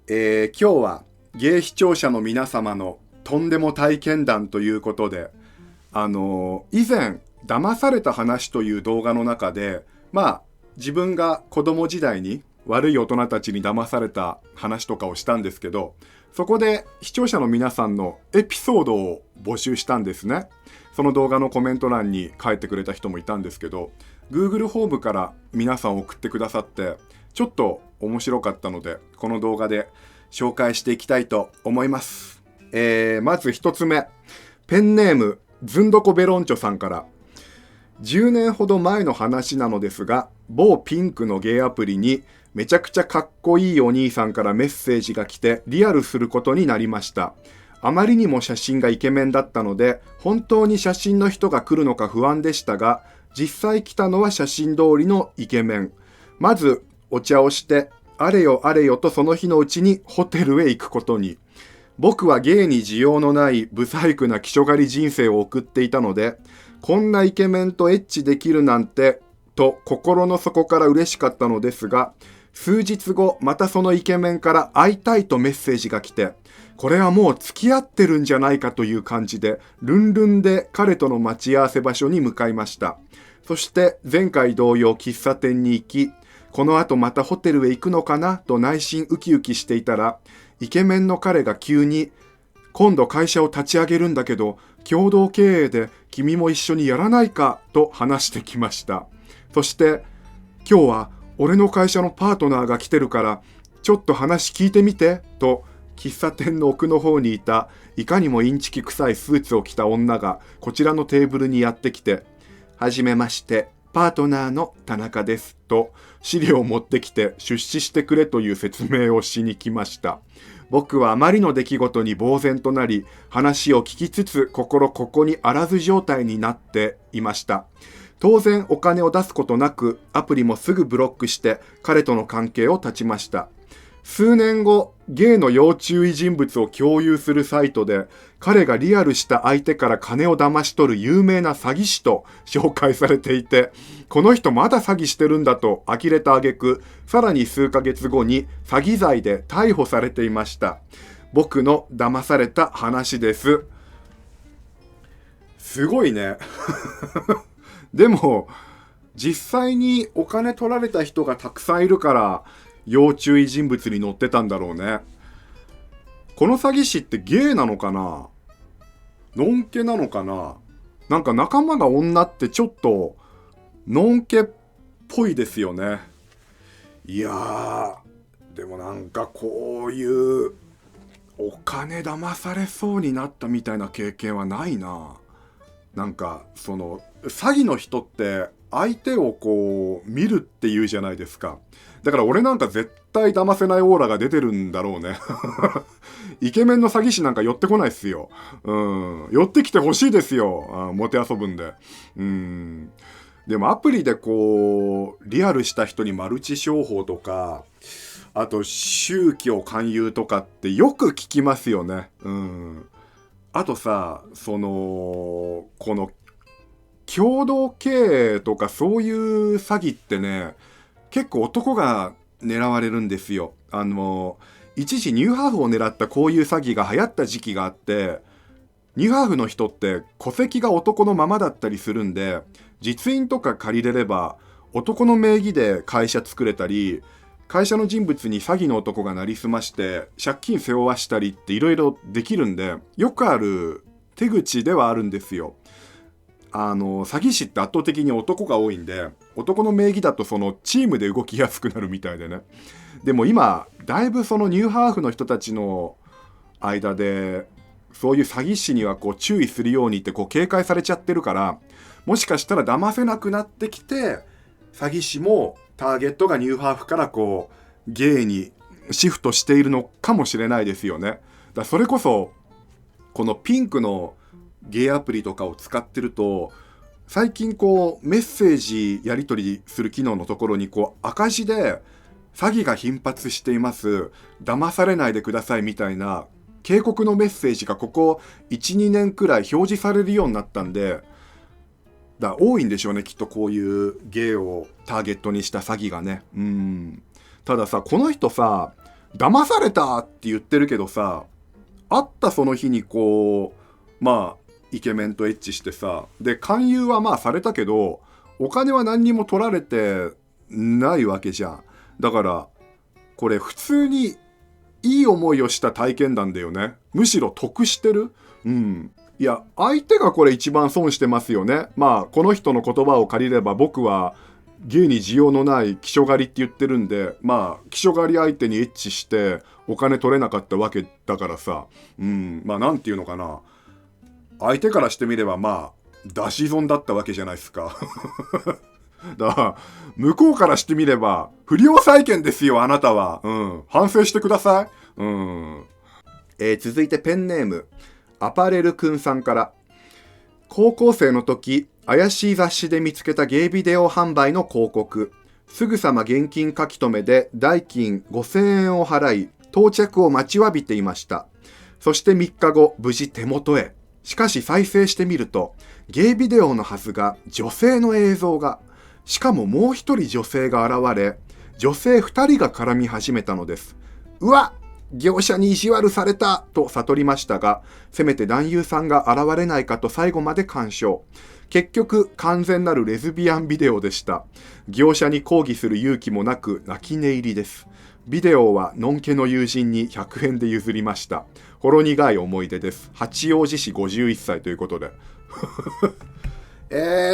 今日はゲイ視聴者の皆様のとんでも体験談ということで、以前騙された話という動画の中で、自分が子供時代に悪い大人たちに騙された話とかをしたんですけど、そこで視聴者の皆さんのエピソードを募集したんですね。その動画のコメント欄に書いてくれた人もいたんですけど、Google ホームから皆さん送ってくださって、ちょっと面白かったので、この動画で紹介していきたいと思います。まず一つ目、ペンネームずんどこベロンチョさんから。10年ほど前の話なのですが、某ピンクのゲイアプリにめちゃくちゃかっこいいお兄さんからメッセージが来てリアルすることになりました。あまりにも写真がイケメンだったので、本当に写真の人が来るのか不安でしたが、実際来たのは写真通りのイケメン。まずお茶をして、あれよあれよとその日のうちにホテルへ行くことに。僕はゲイに需要のないブサイクな気性狩り人生を送っていたので、こんなイケメンとエッチできるなんて、と心の底から嬉しかったのですが、数日後またそのイケメンから会いたいとメッセージが来て、これはもう付き合ってるんじゃないかという感じで、ルンルンで彼との待ち合わせ場所に向かいました。そして前回同様喫茶店に行き、この後またホテルへ行くのかなと内心ウキウキしていたら、イケメンの彼が急に、今度会社を立ち上げるんだけど、共同経営で君も一緒にやらないかと話してきました。そして、今日は俺の会社のパートナーが来てるから、ちょっと話聞いてみて、と喫茶店の奥の方にいた、いかにもインチキ臭いスーツを着た女がこちらのテーブルにやってきて、はじめまして、パートナーの田中です、と資料を持ってきて出資してくれという説明をしに来ました。僕はあまりの出来事に呆然となり、話を聞きつつ心ここにあらず状態になっていました。当然お金を出すことなく、アプリもすぐブロックして彼との関係を断ちました。数年後、ゲイの要注意人物を共有するサイトで、彼がリアルした相手から金を騙し取る有名な詐欺師と紹介されていて、この人まだ詐欺してるんだと呆れた挙句、さらに数ヶ月後に詐欺罪で逮捕されていました。僕の騙された話です。すごいね。でも、実際にお金取られた人がたくさんいるから、要注意人物に載ってたんだろうね。この詐欺師ってゲイなのかな？ノンケなのかな？なんか仲間が女ってちょっとノンケっぽいですよね。いやー、でもなんかこういうお金騙されそうになったみたいな経験はないな。なんかその詐欺の人って相手をこう見るっていうじゃないですか。だから俺なんか絶対騙せないオーラが出てるんだろうね。イケメンの詐欺師なんか寄ってこないっすよ。寄ってきてほしいですよ。モテ遊ぶんで。でもアプリでこうリアルした人にマルチ商法とか、あと宗教勧誘とかってよく聞きますよね。あとさ、この共同経営とかそういう詐欺ってね、結構男が狙われるんですよ。一時ニューハーフを狙ったこういう詐欺が流行った時期があって、ニューハーフの人って戸籍が男のままだったりするんで、実印とか借りれれば男の名義で会社作れたり、会社の人物に詐欺の男がなりすまして借金背負わしたりっていろいろできるんで、よくある手口ではあるんですよ。詐欺師って圧倒的に男が多いんで、男の名義だとそのチームで動きやすくなるみたいでね。でも今だいぶそのニューハーフの人たちの間でそういう詐欺師にはこう注意するようにってこう警戒されちゃってるから、もしかしたら騙せなくなってきて、詐欺師もターゲットがニューハーフからこうゲイにシフトしているのかもしれないですよね。だそれこそこのピンクのゲイアプリとかを使ってると、最近こうメッセージやり取りする機能のところにこう赤字で詐欺が頻発しています、騙されないでくださいみたいな警告のメッセージがここ 1,2 年くらい表示されるようになったんで、多いんでしょうね、きっとこういうゲイをターゲットにした詐欺がね。たださ、この人さ、騙されたって言ってるけどさ、会ったその日にこう、まあ、イケメンとエッチしてさ、で、勧誘はまあされたけど、お金は何にも取られてないわけじゃん。だから、これ普通にいい思いをした体験談だよね。むしろ得してる。うん。いや、相手がこれ一番損してますよね。まあ、この人の言葉を借りれば僕は、芸に需要のない気象狩りって言ってるんで、まあ、気象狩り相手にエッチしてお金取れなかったわけだからさ。うん。まあ、なんていうのかな。相手からしてみればまあ、出し損だったわけじゃないですか。だから、向こうからしてみれば、不良債権ですよ、あなたは。うん。反省してください。うん。続いてペンネーム、アパレルくんさんから。高校生の時、怪しい雑誌で見つけたゲイビデオ販売の広告。すぐさま現金書き留めで代金5000円を払い、到着を待ちわびていました。そして3日後、無事手元へ。しかし再生してみると、ゲイビデオのはずが女性の映像が、しかももう一人女性が現れ、女性2人が絡み始めたのです。うわ、業者に意地悪されたと悟りましたが、せめて男優さんが現れないかと最後まで鑑賞。結局、完全なるレズビアンビデオでした。業者に抗議する勇気もなく泣き寝入りです。ビデオはのんけの友人に100円で譲りました。ほろ苦い思い出です。八王子市51歳ということで。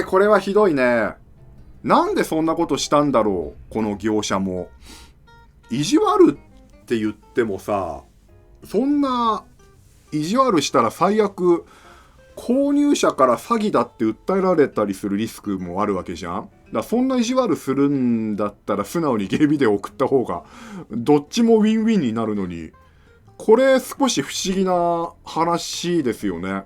これはひどいね。なんでそんなことしたんだろう、この業者も。意地悪って言ってもさ、そんな意地悪したら最悪、購入者から詐欺だって訴えられたりするリスクもあるわけじゃん。だからそんな意地悪するんだったら素直にゲイビデオ送った方がどっちもウィンウィンになるのに、これ少し不思議な話ですよね。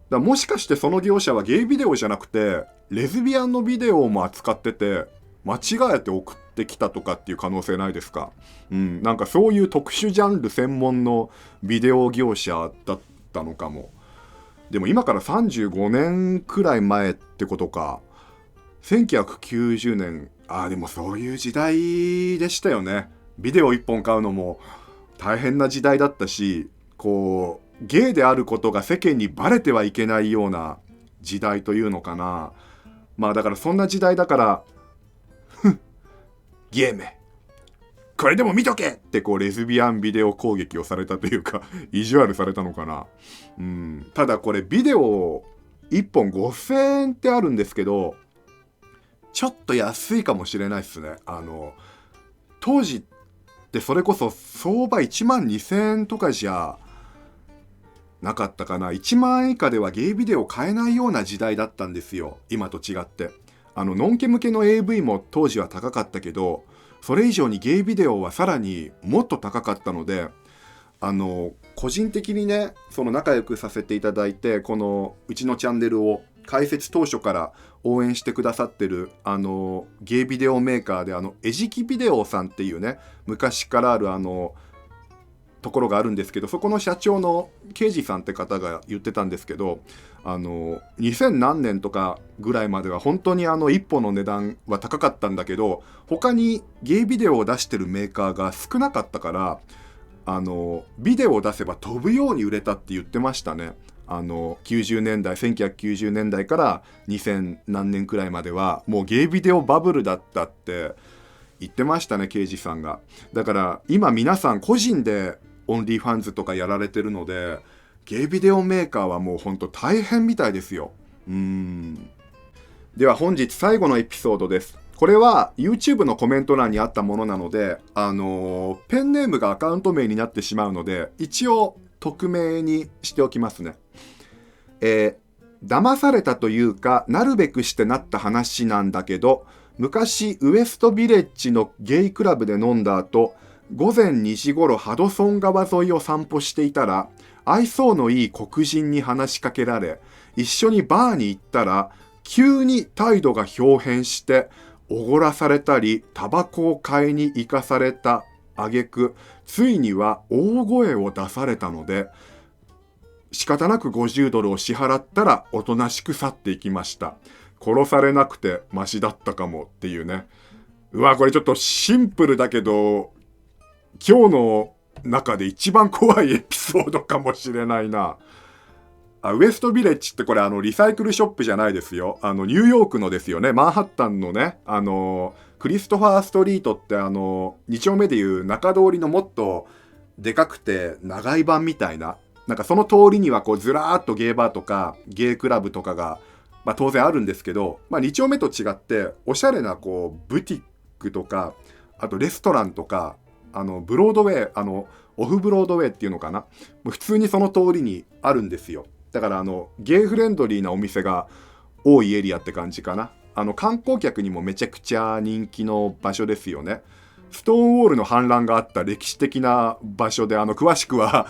だもしかしてその業者はゲイビデオじゃなくてレズビアンのビデオも扱ってて間違えて送ってきたとかっていう可能性ないですか？うん、なんかそういう特殊ジャンル専門のビデオ業者だったのかも。でも今から35年くらい前ってことか。1990年、でもそういう時代でしたよね。ビデオ1本買うのも大変な時代だったし、こうゲイであることが世間にバレてはいけないような時代というのかな。まあだからそんな時代だから、ゲーメこれでも見とけってこうレズビアンビデオ攻撃をされたというか意地悪されたのかな。うん。ただこれビデオ1本5000円ってあるんですけど、ちょっと安いかもしれないっすね。当時ってそれこそ相場1万2000円とかじゃなかったかな。1万円以下ではゲイビデオ買えないような時代だったんですよ。今と違って。ノンケ向けの AV も当時は高かったけど、それ以上にゲイビデオはさらにもっと高かったので、個人的にね、その仲良くさせていただいて、このうちのチャンネルを開設当初から応援してくださってる、ゲイビデオメーカーで、エジキビデオさんっていうね、昔からあるところがあるんですけど、そこの社長のケイジさんって方が言ってたんですけど、2000何年とかぐらいまでは本当に一本の値段は高かったんだけど、他にゲイビデオを出してるメーカーが少なかったから、ビデオを出せば飛ぶように売れたって言ってましたね。90年代、1990年代から2000何年くらいまではもうゲイビデオバブルだったって言ってましたね、刑事さんが。だから今皆さん個人でオンリーファンズとかやられてるので、ゲイビデオメーカーはもうほんと大変みたいですよ。では本日最後のエピソードです。これは YouTube のコメント欄にあったものなので、ペンネームがアカウント名になってしまうので、一応匿名にしておきますね。騙されたというか、なるべくしてなった話なんだけど、昔ウエストビレッジのゲイクラブで飲んだ後、午前2時頃ハドソン川沿いを散歩していたら、愛想のいい黒人に話しかけられ、一緒にバーに行ったら、急に態度が表変して、おごらされたり、タバコを買いに行かされた挙句、ついには大声を出されたので、仕方なく50ドルを支払ったらおとなしく去っていきました。殺されなくてマシだったかもっていうね。うわ、これちょっとシンプルだけど、今日の中で一番怖いエピソードかもしれないな。ウエストビレッジってこれリサイクルショップじゃないですよ。ニューヨークのですよね。マンハッタンのね、クリストファーストリートって2丁目でいう中通りのもっとでかくて長い版みたいな。なんかその通りにはこうずらーっとゲーバーとかゲークラブとかが、まあ当然あるんですけど、まあ2丁目と違っておしゃれなこうブティックとか、あとレストランとか、ブロードウェイ、オフブロードウェイっていうのかな。もう普通にその通りにあるんですよ。だからゲイフレンドリーなお店が多いエリアって感じかな。観光客にもめちゃくちゃ人気の場所ですよね。ストーンウォールの反乱があった歴史的な場所で、詳しくは、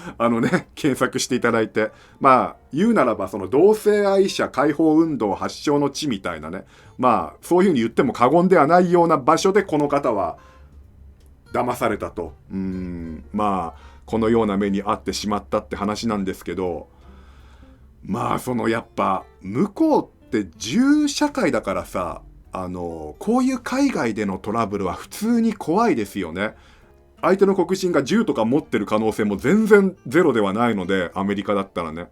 検索していただいて、まあ、言うならば、その同性愛者解放運動発祥の地みたいなね、まあ、そういうふうに言っても過言ではないような場所で、この方は、騙されたと。まあ、このような目に遭ってしまったって話なんですけど、まあやっぱ向こうって銃社会だからさ、こういう海外でのトラブルは普通に怖いですよね。相手の黒人が銃とか持ってる可能性も全然ゼロではないので、アメリカだったらね。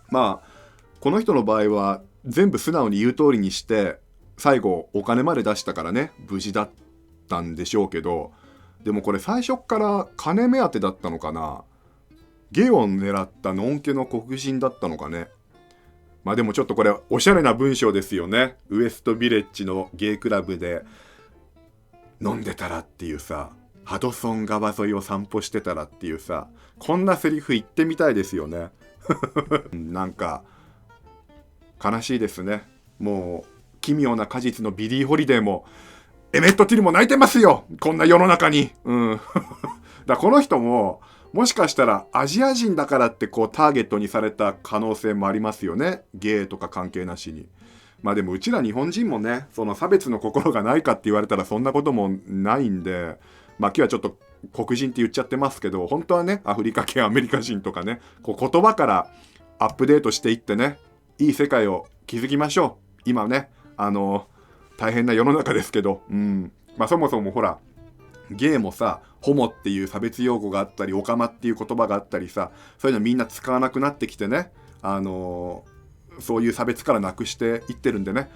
まあこの人の場合は全部素直に言う通りにして最後お金まで出したからね、無事だったんでしょうけど、でもこれ最初っから金目当てだったのかな。ゲイを狙ったのんけの黒人だったのかね。まあでもちょっとこれおしゃれな文章ですよね。ウエストビレッジのゲイクラブで飲んでたらっていうさ、ハドソン川沿いを散歩してたらっていうさ、こんなセリフ言ってみたいですよね。なんか悲しいですね。もう奇妙な果実のビリー・ホリデーもエメット・ティルも泣いてますよ、こんな世の中に。だこの人ももしかしたらアジア人だからってこうターゲットにされた可能性もありますよね。ゲイとか関係なしに。まあでもうちら日本人もね、その差別の心がないかって言われたらそんなこともないんで、まあ今日はちょっと黒人って言っちゃってますけど、本当はね、アフリカ系アメリカ人とかね、こう言葉からアップデートしていってね、いい世界を築きましょう。今ね、大変な世の中ですけど、まあそもそもほら、ゲイもさ、ホモっていう差別用語があったり、オカマっていう言葉があったりさ、そういうのみんな使わなくなってきてね、そういう差別からなくしていってるんでね、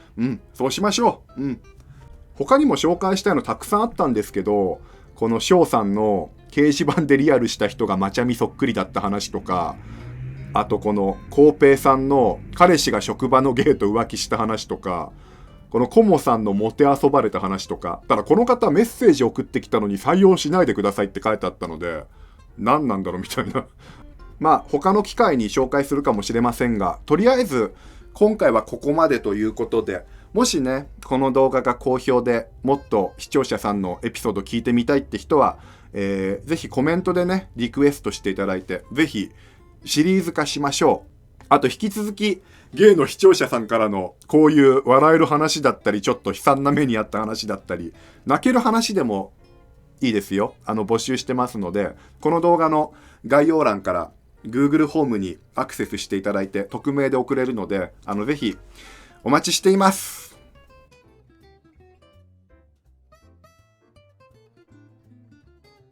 そうしましょう。他にも紹介したいのたくさんあったんですけど、この翔さんの掲示板でリアルした人がマチャミそっくりだった話とか、あとこのコウペイさんの彼氏が職場のゲイと浮気した話とか、このコモさんのモテ遊ばれた話とか、ただこの方メッセージ送ってきたのに採用しないでくださいって書いてあったので、何なんだろうみたいな。まあ他の機会に紹介するかもしれませんが、とりあえず今回はここまでということで、もしね、この動画が好評でもっと視聴者さんのエピソード聞いてみたいって人は、ぜひコメントでね、リクエストしていただいて、ぜひシリーズ化しましょう。あと引き続きゲイの視聴者さんからのこういう笑える話だったり、ちょっと悲惨な目にあった話だったり、泣ける話でもいいですよ。募集してますので、この動画の概要欄から Google ホームにアクセスしていただいて匿名で送れるので、ぜひお待ちしています。